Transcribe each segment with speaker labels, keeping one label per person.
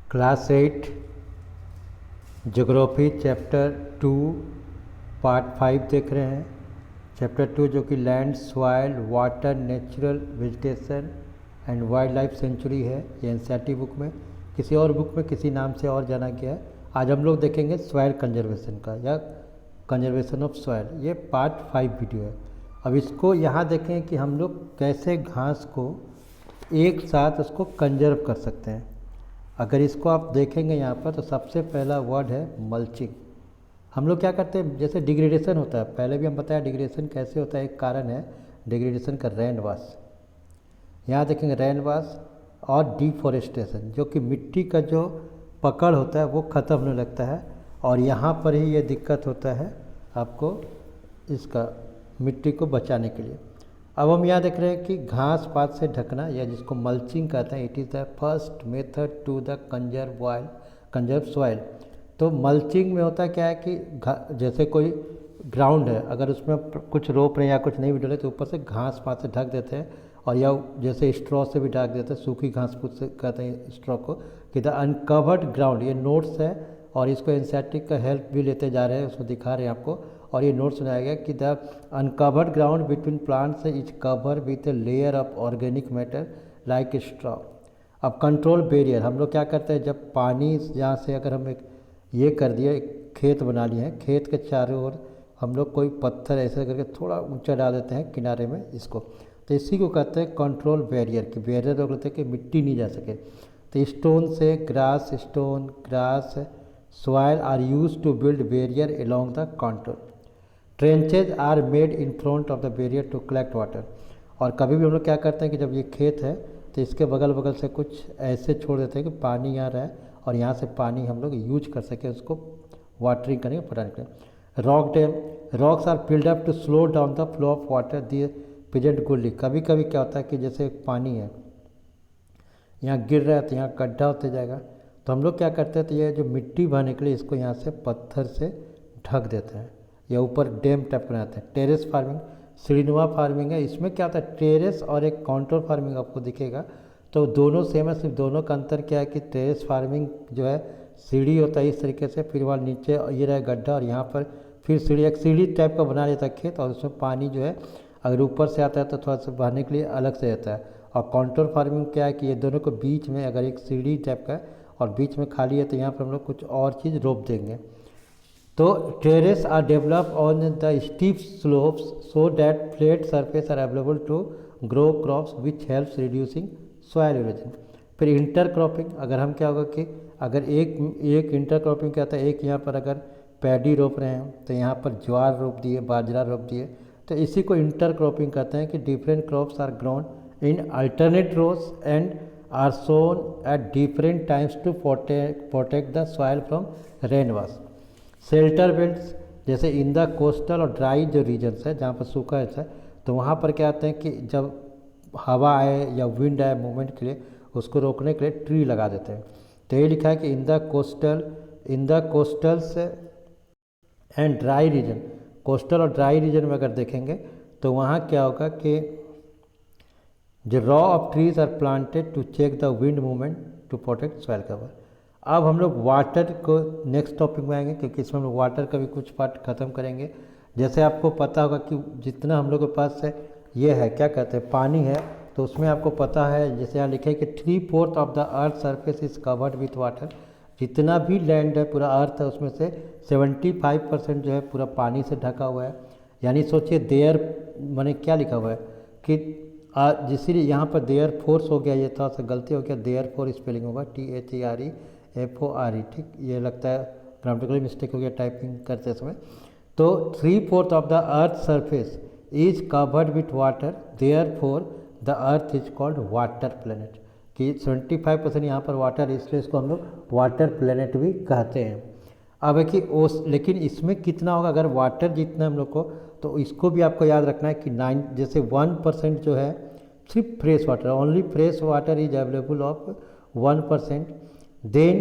Speaker 1: Class 8 geography chapter 2 part 5 देख रहे हैं। चैप्टर 2 जो कि land, soil, water, natural vegetation and wild life sanctuary है। ये एनसीईआरटी बुक में, किसी और बुक में किसी नाम से और जाना गया है। आज हम लोग देखेंगे सॉइल कंजर्वेशन का या कंजर्वेशन ऑफ सॉइल। ये पार्ट 5 वीडियो है। अब इसको यहाँ देखें कि हम लोग कैसे घास को एक साथ उसको कंजर्व कर सकते हैं। अगर इसको आप देखेंगे यहाँ पर तो सबसे पहला वर्ड है मल्चिंग। हम लोग क्या करते हैं, जैसे डिग्रेडेशन होता है, पहले भी हम बताया डिग्रेडेशन कैसे होता है। एक कारण है डिग्रेडेशन का रेन वॉश। यहाँ देखेंगे रेन वॉश और डिफॉरेस्टेशन, जो कि मिट्टी का जो पकड़ होता है वो ख़त्म होने लगता है। और यहाँ पर ही ये दिक्कत होता है आपको इसका मिट्टी को बचाने के लिए। अब हम यहाँ देख रहे हैं कि घास पात से ढकना, या जिसको मल्चिंग कहते हैं। It is the first method to the conserve soil. तो मल्चिंग में होता क्या है कि जैसे कोई ग्राउंड है, अगर उसमें कुछ रोप रहे हैं या कुछ नहीं भी डले तो ऊपर से घास पात से ढक देते हैं, और या जैसे स्ट्रॉ से भी ढक देते हैं, सूखी घास फूस से कहते हैं स्ट्रॉ को, कि द अनकवर्ड ग्राउंड। ये नोट्स है और इसको एनसीईआरटी का हेल्प भी लेते जा रहे हैं, उसको दिखा रहे हैं आपको। और ये नोट सुनाया गया कि the uncovered ground between plants is cover with a layer of organic matter like straw. अब कंट्रोल बैरियर, हम लोग क्या करते हैं, जब पानी यहाँ से अगर हम एक ये कर दिया, एक खेत बना लिए हैं, खेत के चारों ओर हम लोग कोई पत्थर ऐसे करके थोड़ा ऊंचा डाल देते हैं किनारे में इसको, तो इसी को कहते हैं कंट्रोल बैरियर। कि बैरियर लोग कहते हैं कि मिट्टी नहीं जा सके। तो स्टोन से grass soil are use to build barrier along the control. Trenches are made in front of the barrier to collect water. और कभी भी हम लोग क्या करते हैं कि जब ये खेत है तो इसके बगल बगल से कुछ ऐसे छोड़ देते हैं कि पानी यहाँ रहे और यहाँ से पानी हम लोग यूज कर सकें, उसको वाटरिंग करने पटाने के लिए। Rock dam, rocks are filled up to slow down the flow of water the present goodly. कभी कभी क्या होता है कि जैसे पानी है यहाँ गिर रहा है तो यहाँ गड्ढा होते जाएगा, तो हम लोग क्या करते हैं, तो ये जो मिट्टी बहने के लिए इसको यहाँ से पत्थर से ढक देते हैं या ऊपर डैम टाइप बनाते हैं। टेरेस फार्मिंग, सीढ़ीनुमा फार्मिंग है। इसमें क्या होता है, टेरेस और एक काउंटर फार्मिंग आपको दिखेगा, तो दोनों सेम है, सिर्फ दोनों का अंतर क्या है कि टेरेस फार्मिंग जो है सीढ़ी होता है इस तरीके से, फिर वहाँ नीचे ये रहा गड्ढा और यहाँ पर फिर सीढ़ी, एक सीढ़ी टाइप का बना लेता है खेत, और उसमें पानी जो है अगर ऊपर से आता है तो थोड़ा सा बहने के लिए अलग से रहता है। और काउंटर फार्मिंग क्या है कि ये दोनों को बीच में अगर एक सीढ़ी टाइप का है और बीच में खाली है तो यहाँ पर हम लोग कुछ और चीज़ रोप देंगे। तो terrace are develop on the steep slopes so that flat surface are available to grow crops which helps reducing soil erosion. फिर इंटर क्रॉपिंग, अगर हम क्या होगा कि अगर एक इंटर क्रॉपिंग क्या होता है, एक यहाँ पर अगर पैडी रोप रहे हैं तो यहाँ पर ज्वार रोप दिए, बाजरा रोप दिए, तो इसी को इंटर क्रॉपिंग कहते हैं कि different crops are grown in alternate rows and are sown at different times to protect the soil from rain wash. Shelter belts, जैसे इन द कोस्टल और ड्राई जो रीजन्स है जहाँ पर सूखा है तो वहाँ पर क्या आते हैं कि जब हवा आए या विंड आए मूवमेंट के लिए उसको रोकने के लिए ट्री लगा देते हैं। तो ये लिखा है कि in the coastals and dry region, coastal और ड्राई रीजन में अगर देखेंगे तो वहाँ क्या होगा कि जो row of trees are planted to check the wind movement to protect soil cover. अब हम लोग वाटर को नेक्स्ट टॉपिक में आएंगे, क्योंकि इसमें हम लोग वाटर का भी कुछ पार्ट खत्म करेंगे। जैसे आपको पता होगा कि जितना हम लोग के पास है ये है क्या कहते हैं पानी है, तो उसमें आपको पता है जैसे यहाँ लिखे कि 3/4 of the earth surface is covered with water. जितना भी लैंड है पूरा अर्थ है उसमें से 75% जो है पूरा पानी से ढका हुआ है। यानी सोचिए देयर मैंने क्या लिखा हुआ है कि जिसलिए यहाँ पर देयर फोर्स हो गया, ये थोड़ा सा गलती हो गया, देयर फोर स्पेलिंग होगा THEREFORE, ठीक, ये लगता है ग्रामेटिकली मिस्टेक हो गया टाइपिंग करते समय। तो 3/4 of the earth surface is covered with water, therefore the earth is called water planet. कि 75% यहाँ पर वाटर, इसलिए इसको हम लोग वाटर प्लेनेट भी कहते हैं। अब है कि लेकिन इसमें कितना होगा, अगर वाटर जितना हम लोग को, तो इसको भी आपको याद रखना है कि 9 1% जो है सिर्फ fresh water, only fresh water is available of 1%। Then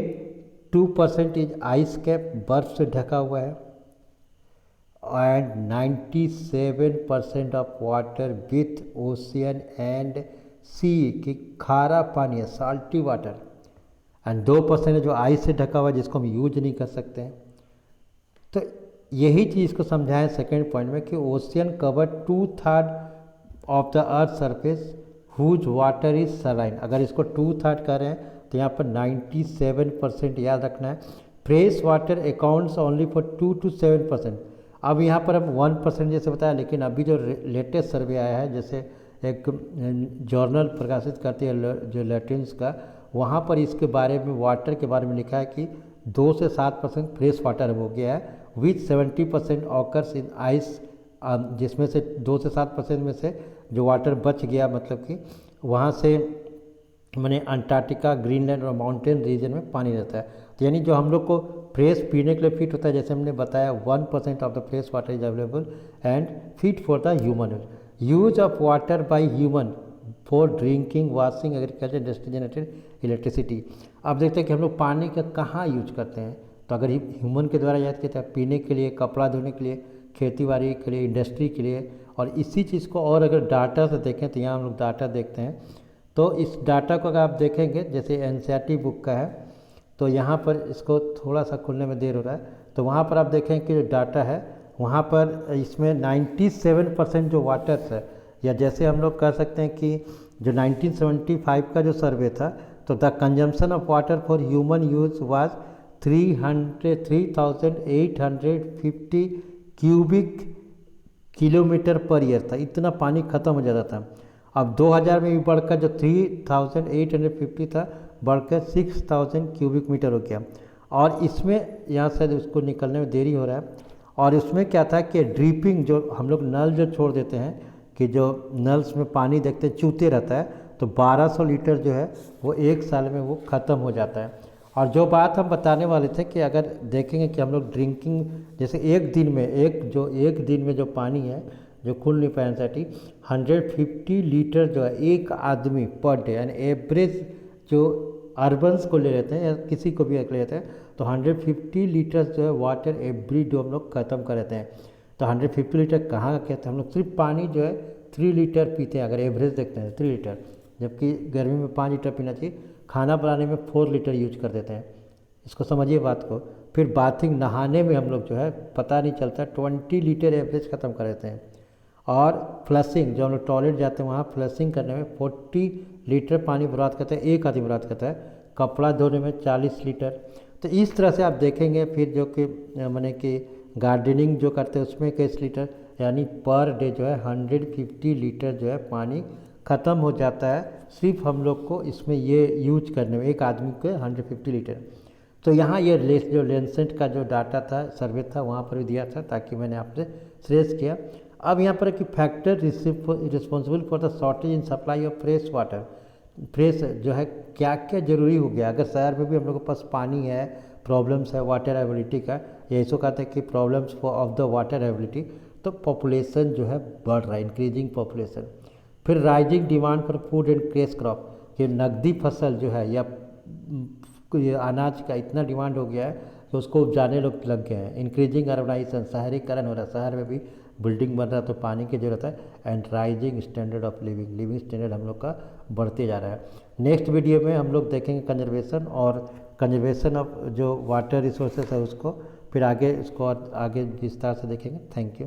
Speaker 1: 2% is ice cap, बर्फ से ढका हुआ है। And 97% of water with ocean and sea, कि खारा पानी है, साल्टी वाटर। एंड 2% है जो आइस से ढका हुआ है जिसको हम यूज नहीं कर सकते हैं। तो यही चीज़ को समझाएं सेकेंड पॉइंट में कि ocean cover 2/3 of the earth surface whose water is saline. अगर इसको 2/3 कर रहे हैं तो यहाँ पर 97% याद रखना है। Fresh water accounts only for 2 to 7%। अब यहाँ पर हम 1% जैसे बताया, लेकिन अभी जो लेटेस्ट सर्वे आया है, जैसे एक जर्नल प्रकाशित करती है जो लैटिन्स का, वहाँ पर इसके बारे में वाटर के बारे में लिखा है कि 2 से 7% फ्रेश वाटर हो गया है, विथ 70% ऑकर्स इन आइस, जिसमें से 2 से 7% में से जो वाटर बच गया, मतलब कि वहाँ से माने अंटार्कटिका, ग्रीनलैंड और माउंटेन रीजन में पानी रहता है। तो यानी जो हम लोग को फ्रेश पीने के लिए फिट होता है, जैसे हमने बताया 1% of the fresh water is available and fit for the human use of water by human for drinking, washing, agriculture, industry generated electricity. अब देखते हैं कि हम लोग पानी का कहाँ यूज करते हैं। तो अगर ह्यूमन के द्वारा याद किया, पीने के लिए, कपड़ा धोने के लिए, खेती बाड़ी के लिए, इंडस्ट्री के लिए। और इसी चीज़ को और अगर डाटा से देखें तो यहाँ हम लोग डाटा देखते हैं, तो इस डाटा को अगर आप देखेंगे, जैसे एनसीईआरटी बुक का है, तो यहाँ पर इसको थोड़ा सा खुलने में देर हो रहा है, तो वहाँ पर आप देखें कि जो डाटा है वहाँ पर इसमें 97% जो वाटर्स है, या जैसे हम लोग कह सकते हैं कि जो 1975 का जो सर्वे था, तो the consumption of water for human use was 3,850 cubic kilometre per year था। इतना पानी खत्म हो जाता था। अब 2000 में भी बढ़कर जो 3,850 था, बढ़कर 6,000 क्यूबिक मीटर हो गया। और इसमें यहाँ से उसको निकलने में देरी हो रहा है। और उसमें क्या था कि ड्रिपिंग, जो हम लोग नल जो छोड़ देते हैं, कि जो नल्स में पानी देखते हैं चूते रहता है, तो 1200 लीटर जो है वो एक साल में वो ख़त्म हो जाता है। और जो बात हम बताने वाले थे कि अगर देखेंगे कि हम लोग ड्रिंकिंग, जैसे एक दिन में जो पानी है जो खुल नहीं पाया एनसीईआरटी, 150 लीटर जो है एक आदमी पर डे, यानी एवरेज जो अर्बन्स को ले लेते हैं या किसी को भी ले लेते हैं, तो 150 लीटर जो है वाटर एवरी डे हम लोग ख़त्म कर देते हैं। तो 150 लीटर कहाँ का कहते हैं, हम लोग सिर्फ पानी जो है 3 लीटर पीते हैं, अगर एवरेज देखते हैं 3 लीटर, जबकि गर्मी में 5 लीटर पीना चाहिए। खाना बनाने में 4 लीटर यूज कर देते हैं। इसको समझिए बात को। फिर बाथिंग, नहाने में हम लोग जो है पता नहीं चलता 20 लीटर एवरेज ख़त्म कर देते हैं। और फ्लशिंग, जो हम लोग टॉयलेट जाते हैं वहाँ फ्लशिंग करने में 40 लीटर पानी बर्बाद करते हैं, एक आदमी बर्बाद करता है। कपड़ा धोने में 40 लीटर। तो इस तरह से आप देखेंगे। फिर जो कि मैंने कि गार्डनिंग जो करते हैं उसमें 21 लीटर, यानी पर डे जो है 150 लीटर जो है पानी ख़त्म हो जाता है सिर्फ हम लोग को इसमें ये यूज करने में, एक आदमी के 150 लीटर। तो यहाँ ये जो लेंसेट का जो डाटा था, सर्वे था, वहाँ पर भी दिया था, ताकि मैंने आपसे श्रेष्ठ किया। अब यहाँ पर कि factor responsible for the shortage in supply of fresh water, fresh जो है क्या क्या ज़रूरी हो गया। अगर शहर में भी हम लोग के पास पानी है, प्रॉब्लम्स है वाटर अवेलेबिलिटी का, ये ऐसा कहते हैं कि problems of the water availability, तो पॉपुलेशन जो है बढ़ रहा है, इंक्रीजिंग पॉपुलेशन। फिर rising demand for food and cash crop, ये नकदी फसल जो है या ये अनाज का इतना डिमांड हो गया है कि उसको उपजाने लोग लग गए हैं। इंक्रीजिंग अर्बनाइजेशन, शहरीकरण हो रहा है, शहर में भी बिल्डिंग बन रहा है तो पानी की जरूरत है। And rising standard of living standard हम लोग का बढ़ते जा रहा है। नेक्स्ट वीडियो में हम लोग देखेंगे कंजर्वेशन ऑफ जो वाटर रिसोर्सेज है उसको, फिर आगे इसको और आगे विस्तार से देखेंगे। Thank you.